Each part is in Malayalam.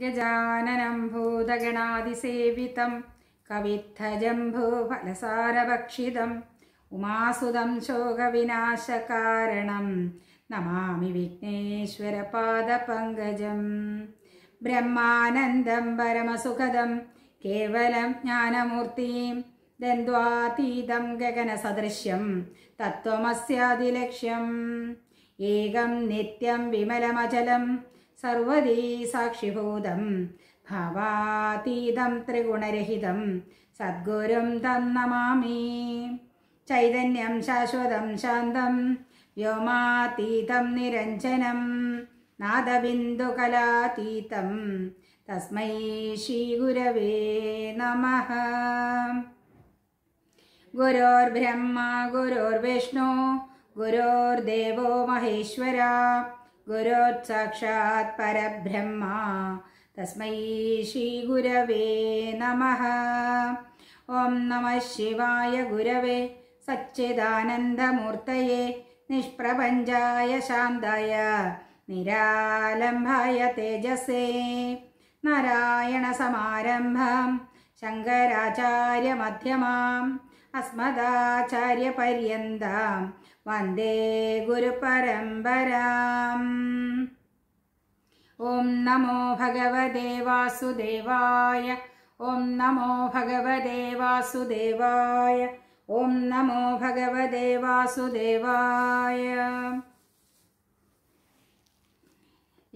ഗജാനനം ഭൂതഗണാതിസേവിതം കവിത്ഥജംഭൂഫലസാരഭക്ഷിതം ഉമാസുതം ശോകവിനാശകാരണം നമാമി വിഘ്നേശ്വരപാദപങ്കജം. ബ്രഹ്മാനന്ദം പരമസുഖദം കേവലം ജ്ഞാനമൂർത്തിം ദ്വന്ദ്വാതീതം ഗഗനസദൃശ്യം തത്വമസ്യാദിലക്ഷ്യം. ഏകം നിത്യം വിമലമചലം സർവദീ സാക്ഷിഭൂതം ഭാവാതീതം ത്രിഗുണരഹിതം സദ്ഗുരും തം നമാമി. ചൈതന്യം ശാശ്വതം ശാന്തം വ്യോമാതീതം നിരഞ്ജനം നാദബിന്ദുകലാതീതം തസ്മൈ ശ്രീഗുരവേ നമഃ. ഗുരോർബ്രഹ്മ ഗുരോർവിഷ്ണു ഗുരോർദേവോ മഹേശ്വര ഗുരോർ സാക്ഷാത് പരബ്രഹ്മ തസ്മൈ ശ്രീഗുരവേ നമഃ. ഓം നമഃ ശിവായ ഗുരവേ സച്ചിദാനന്ദമൂർത്തയേ നിഷ്പ്രപഞ്ചായ ശാന്തായ നിരാലംബായ തേജസേ. നാരായണസമാരംഭാം ശങ്കരാചാര്യമധ്യമാം അസ്മദാചാര്യപര്യന്താം വന്ദേ ഗുരുപരമ്പരാം. ഓം നമോ ഭഗവതേ വാസുദേവായ. ഓം നമോ ഭഗവതേ വാസുദേവായ. ഓം നമോ ഭഗവതേ വാസുദേവായ.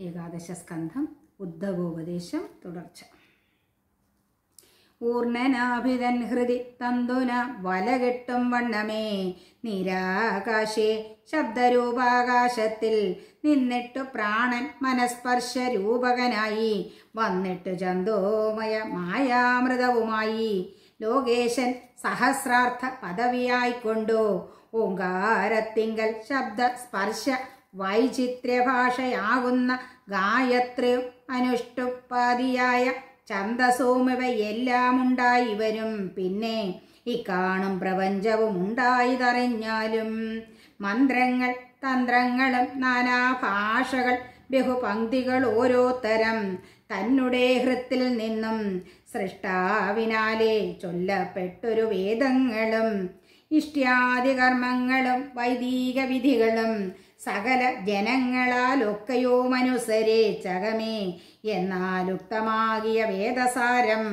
ഏകാദശസ്കന്ധം ഉദ്ധവോപദേശം തുടർച്ച. ഊർണനാഭിതൻ ഹൃദി തന്തുന വലകെട്ടും വണ്ണമേ നിരാകാശേ ശബ്ദരൂപാകാശത്തിൽ നിന്നിട്ടു പ്രാണൻ മനസ്പർശരൂപകനായി വന്നിട്ടു ചന്തോമയ മായാമൃതവുമായി ലോകേശൻ സഹസ്രാർത്ഥ പദവിയായിക്കൊണ്ടു ഓങ്കാരത്തിങ്കൽ ശബ്ദ സ്പർശ വൈചിത്ര്യഭാഷയാകുന്ന ഗായത്രിയും അനുഷ്ടുപ്പാദിയായ ഛന്ദസ്സുമിവയെല്ലാം ഉണ്ടായി വരും. പിന്നെ ഇക്കാണും പ്രപഞ്ചവും ഉണ്ടായതറിഞ്ഞാലും മന്ത്രങ്ങൾ തന്ത്രങ്ങളും നാനാഭാഷകൾ ബഹുപംക്തികൾ ഓരോത്തരം തന്നുടെ ഹൃത്തിൽ നിന്നും സൃഷ്ടാവിനാലെ ചൊല്ലപ്പെട്ടൊരു വേദങ്ങളും ഇഷ്ട്യാദികർമ്മങ്ങളും വൈദിക വിധികളും സകല ജനങ്ങളാലൊക്കെയോ മനുസരിച്ചകമേ എന്നാലുക്തമാകിയ വേദസാരം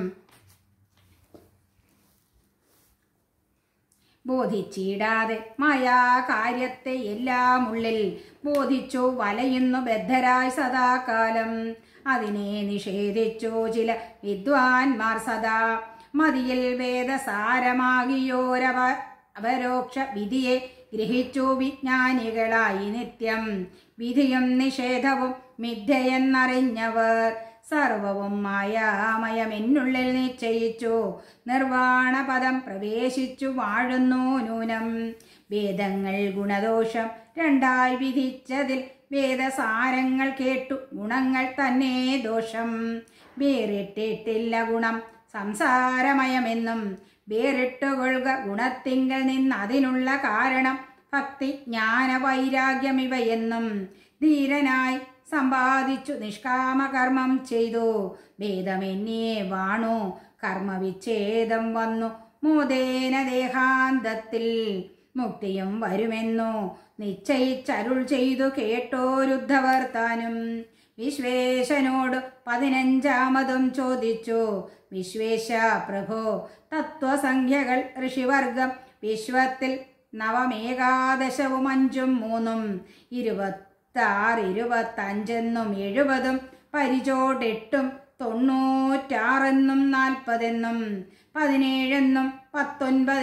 ബോധിച്ചിടാതെ മായാകാര്യത്തെ എല്ലാം ഉള്ളിൽ ബോധിച്ചു വലയുന്നു ബദ്ധരായി സദാകാലം. അതിനെ നിഷേധിച്ചു ചില വിദ്വാൻമാർ സദാ മതിയിൽ വേദസാരമാകിയോരവരോക്ഷ വിധിയെ ഗ്രഹിച്ചു വിജ്ഞാനികളായി നിത്യം. വിധിയും നിഷേധവും മിഥ്യയെന്നറിഞ്ഞവർ സർവവും മായാമയമെന്നുള്ളിൽ നിശ്ചയിച്ചു നിർവാണപദം പ്രവേശിച്ചു വാഴുന്നു നൂനം. വേദങ്ങൾ ഗുണദോഷം രണ്ടായി വിധിച്ചതിൽ വേദസാരങ്ങൾ കേട്ടു ഗുണങ്ങൾ തന്നെ ദോഷം. വേറിട്ടിട്ടില്ല ഗുണം സംസാരമയമെന്നും വേറിട്ടുകൊള്ളുക ഗുണത്തിങ്കൽ നിന്നതിനുള്ള കാരണം ഭക്തി ജ്ഞാന വൈരാഗ്യമിവയെന്നും ധീരനായി സമ്പാദിച്ചു നിഷ്കാമകർമ്മം ചെയ്തു ഭേദമെന്നിയെ വാണു കർമ്മവിച്ഛേദം വന്നു മോദേന ദേഹാന്തത്തിൽ മുക്തിയും വരുമെന്നു നിശ്ചയിച്ചരുൾ ചെയ്തു കേട്ടോരുദ്ധവർ താനും. വിശ്വേശനോട് 15-മതും ചോദിച്ചു. വിശ്വേശ പ്രഭോ തത്വസംഖ്യകൾ ഋഷിവർഗം വിശ്വത്തിൽ 9 5 3 26 25 70 പരിചോടെട്ടും 96 40 17 19 16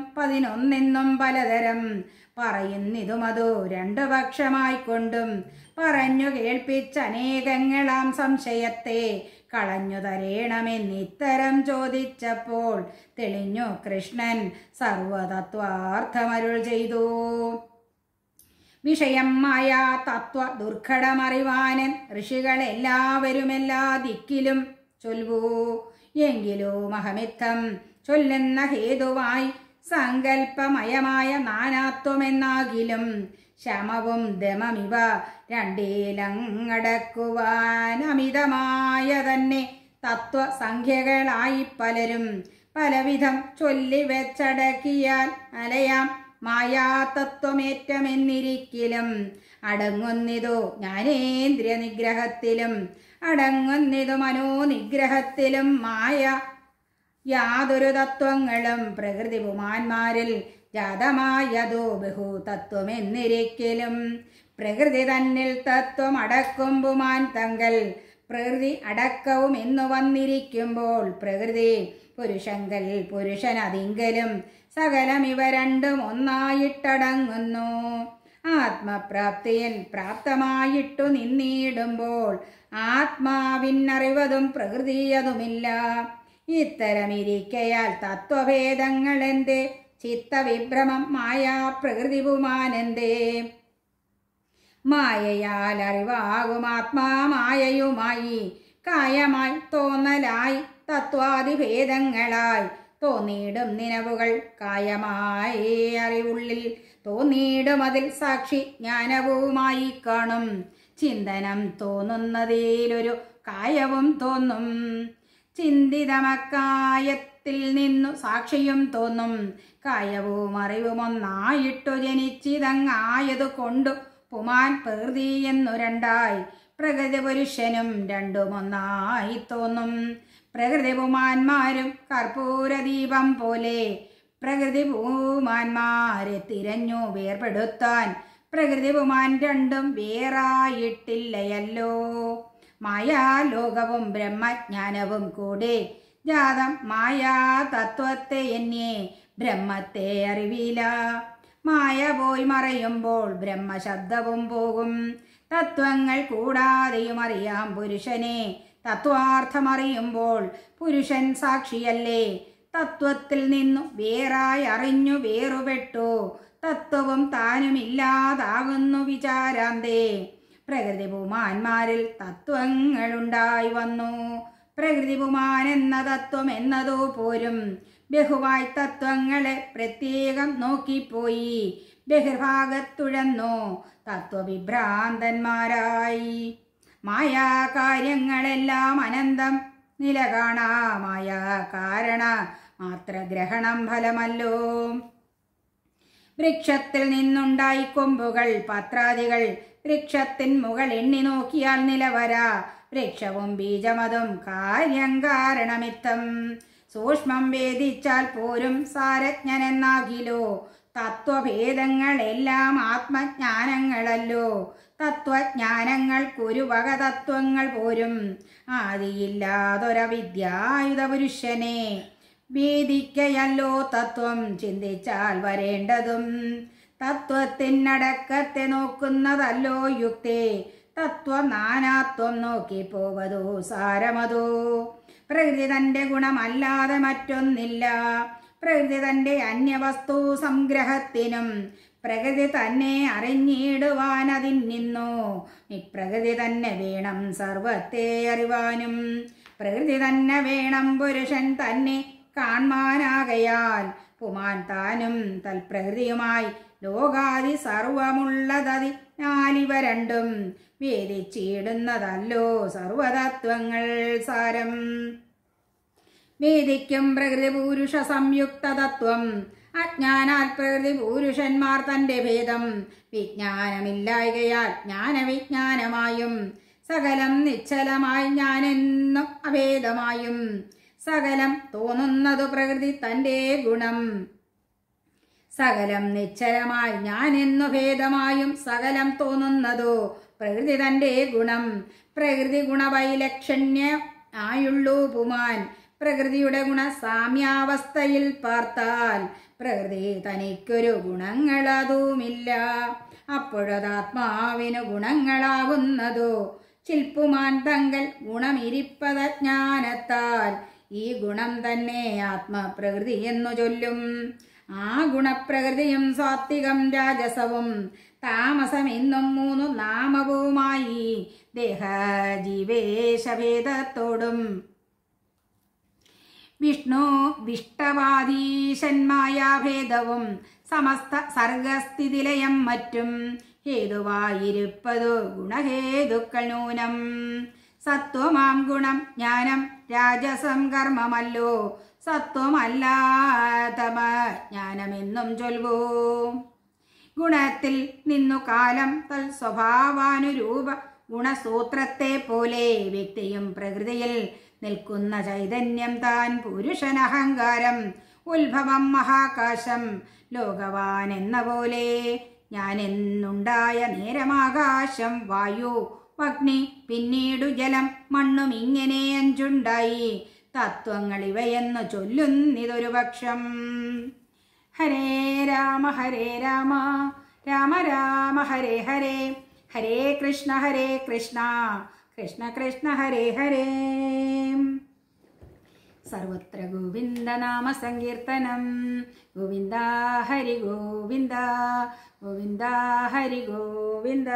13 11 പലതരം പറയുന്നിതുമതു 2 പക്ഷമായിക്കൊണ്ടും പറഞ്ഞു കേൾപ്പിച്ചനേകങ്ങളാം സംശയത്തെ കളഞ്ഞു തരേണമെന്നിത്തരം ചോദിച്ചപ്പോൾ തെളിഞ്ഞു കൃഷ്ണൻ സർവതത്വാർത്ഥമരുൾ ചെയ്തു. വിഷയം മായ തത്വ ദുർഘടമറിവാനൻ ഋഷികളെല്ലാവരുമെല്ലാ ദിക്കിലും ചൊൽവൂ. എങ്കിലോ മഹമിത്തം ചൊല്ലുന്ന ഹേതുവായി സങ്കല്പമയമായ നാനാത്വമെന്നാകിലും ശമവും ദമമിവ രണ്ടിലങ്ങടക്കുവാൻ അമിതമായ തന്നെ തത്വസംഖ്യകളായി പലരും പലവിധം ചൊല്ലി വെച്ചടക്കിയാൽ അലയാം മായാതത്വമേറ്റമെന്നിരിക്കലും അടങ്ങുന്നിതു ജ്ഞാനേന്ദ്രിയ നിഗ്രഹത്തിലും അടങ്ങുന്നിതു മനോനിഗ്രഹത്തിലും മായ യാതൊരു തത്വങ്ങളും പ്രകൃതി പുമാന്മാരിൽ ജാതമായതോ ബഹുതത്വമെന്നിരിക്കലും പ്രകൃതി തന്നിൽ തത്വം അടക്കും പുമാൻ തങ്കൽ പ്രകൃതി അടക്കവും എന്നു വന്നിരിക്കുമ്പോൾ പ്രകൃതി പുരുഷങ്കൽ പുരുഷനതിങ്കലും സകലം ഇവ രണ്ടും ഒന്നായിട്ടടങ്ങുന്നു. ആത്മപ്രാപ്തിയിൽ പ്രാപ്തമായിട്ടു നിന്നിടുമ്പോൾ ആത്മാവിനറിവതും പ്രകൃതിയതുമില്ല. ഇത്തരമിരിക്കയാൽ തത്വഭേദങ്ങളെന്തേ ചിത്തവിഭ്രമം മായാ പ്രകൃതിപുമാനെന്തേ മായയാൽ അറിവാകും ആത്മാ മായയുമായി കായമായി തോന്നലായി തത്വാദിഭേദങ്ങളായി തോന്നിയിടും നിലവുകൾ കായമായി അറിവുള്ളിൽ തോന്നിയിടും അതിൽ സാക്ഷി ജ്ഞാനവുമായി കാണും ചിന്തനം തോന്നുന്നതിലൊരു കായവും തോന്നും ചിന്തിതമക്കായത്തിൽ നിന്നു സാക്ഷിയും തോന്നും കായവും അറിവും ഒന്നായിട്ടു ജനിച്ചിതങ്ങായതു കൊണ്ടു പുമാൻ പ്രകൃതി എന്നു രണ്ടായി പ്രകൃതി പുരുഷനും രണ്ടുമൊന്നായി തോന്നും. പ്രകൃതി പുമാന്മാരും കർപ്പൂരദീപം പോലെ പ്രകൃതി ഭൂമാന്മാരെ തിരഞ്ഞു വേർപെടുത്താൻ പ്രകൃതി പുമാൻ രണ്ടും വേറായിട്ടില്ലയല്ലോ. മായാലോകവും ബ്രഹ്മജ്ഞാനവും കൂടെ ജാതം മായാ തത്വത്തെ എന്നെ ബ്രഹ്മത്തെ അറിവില്ല. മായ പോയി മറയുമ്പോൾ ബ്രഹ്മശബ്ദവും പോകും. തത്വങ്ങൾ കൂടാതെയും അറിയാം പുരുഷനെ. തത്വാർത്ഥമറിയുമ്പോൾ പുരുഷൻ സാക്ഷിയല്ലേ. തത്വത്തിൽ നിന്നു വേറായി അറിഞ്ഞു വേറുപെട്ടു തത്വവും താനുമില്ലാതാകുന്നു വിചാരാന്തേ. പ്രകൃതി പുമാന്മാരിൽ തത്വങ്ങളുണ്ടായി വന്നു. പ്രകൃതി പുമാൻ എന്ന തത്വം എന്നതോ പോരും ബഹുവായി തത്വങ്ങളെ പ്രത്യേകം നോക്കിപ്പോയി ബഹിർഭാഗത്തുഴന്നു തത്വവിഭ്രാന്തന്മാരായി. മായാ കാര്യങ്ങളെല്ലാം അനന്തം നില കാണാ മായാ കാരണ മാത്ര ഗ്രഹണം ഫലമല്ലോ. വൃക്ഷത്തിൽ നിന്നുണ്ടായി കൊമ്പുകൾ പത്രാദികൾ വൃക്ഷത്തിൻ മുകൾ എണ്ണി നോക്കിയാൽ നിലവരാ. വൃക്ഷവും ബീജമതും കാര്യം കാരണമിത്തം സൂക്ഷ്മം വേദിച്ചാൽ പോരും സാരജ്ഞനെന്നാകിലോ. തത്വഭേദങ്ങളെല്ലാം ആത്മജ്ഞാനങ്ങളല്ലോ. തത്വജ്ഞാനങ്ങൾക്കൊരു വക തത്വങ്ങൾ പോരും ആദിയില്ലാതൊരവിദ്യായുധ പുരുഷനെ വേദിക്കയല്ലോ തത്വം ചിന്തിച്ചാൽ വരേണ്ടതും. തത്വത്തിനടക്കത്തെ നോക്കുന്നതല്ലോ യുക്തേ. തത്വനാനാത്വം നോക്കിപ്പോവതോ സാരമതോ. പ്രകൃതി തൻ്റെ ഗുണമല്ലാതെ മറ്റൊന്നില്ല. പ്രകൃതി തൻ്റെ അന്യവസ്തു സംഗ്രഹത്തിനും പ്രകൃതി തന്നെ അറിഞ്ഞിടുവാനതിൽ നിന്നു പ്രകൃതി തന്നെ വേണം സർവത്തെ അറിവാനും. പ്രകൃതി തന്നെ വേണം പുരുഷൻ തന്നെ കാൺമാനാകയാൽ പുമാൻ താനും തൽപ്രകൃതിയുമായി ലോകാദി സർവമുള്ളതതിനാലിവ രണ്ടും വേദിച്ചിടുന്നതല്ലോ സർവതത്വങ്ങൾ സാരം. വേദിക്കും പ്രകൃതി പുരുഷ സംയുക്ത തത്വം. അജ്ഞാനാൽ പ്രകൃതി പുരുഷന്മാർ തൻ്റെ ഭേദം വിജ്ഞാനമില്ലായകയാൽ ജ്ഞാനവിജ്ഞാനമായും സകലം നിശ്ചലമായി ഞാനെന്നും അഭേദമായും സകലം തോന്നുന്നതു പ്രകൃതി തൻ്റെ ഗുണം. സകലം നിശ്ചലമായി ഞാനെന്നു ഭേദമായും സകലം തോന്നുന്നതോ പ്രകൃതി തൻ്റെ ഗുണം. പ്രകൃതി ഗുണവൈലക്ഷണ്യ ആയുള്ളൂ പുമാൻ. പ്രകൃതിയുടെ ഗുണ സാമ്യാവസ്ഥയിൽ പാർത്താൽ പ്രകൃതി തനിക്കൊരു ഗുണങ്ങളതുമില്ല. അപ്പോഴതാത്മാവിന് ഗുണങ്ങളാകുന്നതോ ചിൽപ്പുമാൻ തങ്കൽ ഗുണമിരിപ്പതജ്ഞാനത്താൽ. ഈ ഗുണം തന്നെ ആത്മപ്രകൃതി എന്നു ചൊല്ലും. ആ ഗുണപ്രകൃതിയും സാത്വികം രാജസവും താമസം എന്നും മൂന്നു നാമവുമായി ദേഹജീവേശഭേദത്തോടും വിഷ്ണു വിഷ്ടവാദീശന്മായാഭേദവും സമസ്ത സർഗസ്ഥിതിലയം മറ്റും ഹേതുവായിരിപ്പതു ഗുണഹേതുക്കൾ നൂനം. സത്വമാം ഗുണം ജ്ഞാനം രാജസം കർമ്മമല്ലോ, സത്വമല്ലാതമ ജ്ഞാനമെന്നും ചൊൽവൂ. ഗുണത്തിൽ നിന്നു കാലം തൽ സ്വഭാവാനുരൂപ ഗുണസൂത്രത്തെ പോലെ വ്യക്തിയും പ്രകൃതിയിൽ നിൽക്കുന്ന ചൈതന്യം താൻ പുരുഷനഹങ്കാരം ഉത്ഭവം മഹാകാശം ലോകവാൻ എന്ന പോലെ ഞാനെന്നുണ്ടായ നേരമാകാശം വായു അഗ്നി പിന്നീടു ജലം മണ്ണും ഇങ്ങനെ അഞ്ചുണ്ടായി തത്വങ്ങൾ ഇവയെന്നു ചൊല്ലുന്നിതൊരു പക്ഷം. ഹരേ രാമ രാമ രാമ ഹരേ ഹരേ, ഹരേ കൃഷ്ണ കൃഷ്ണ കൃഷ്ണ ഹരേ ഹരേ. സർവത്ര ഗോവിന്ദ നാമ സങ്കീർത്തനം. ഗോവിന്ദ ഹരി ഗോവിന്ദ, ഗോവിന്ദ ഹരി ഗോവിന്ദ.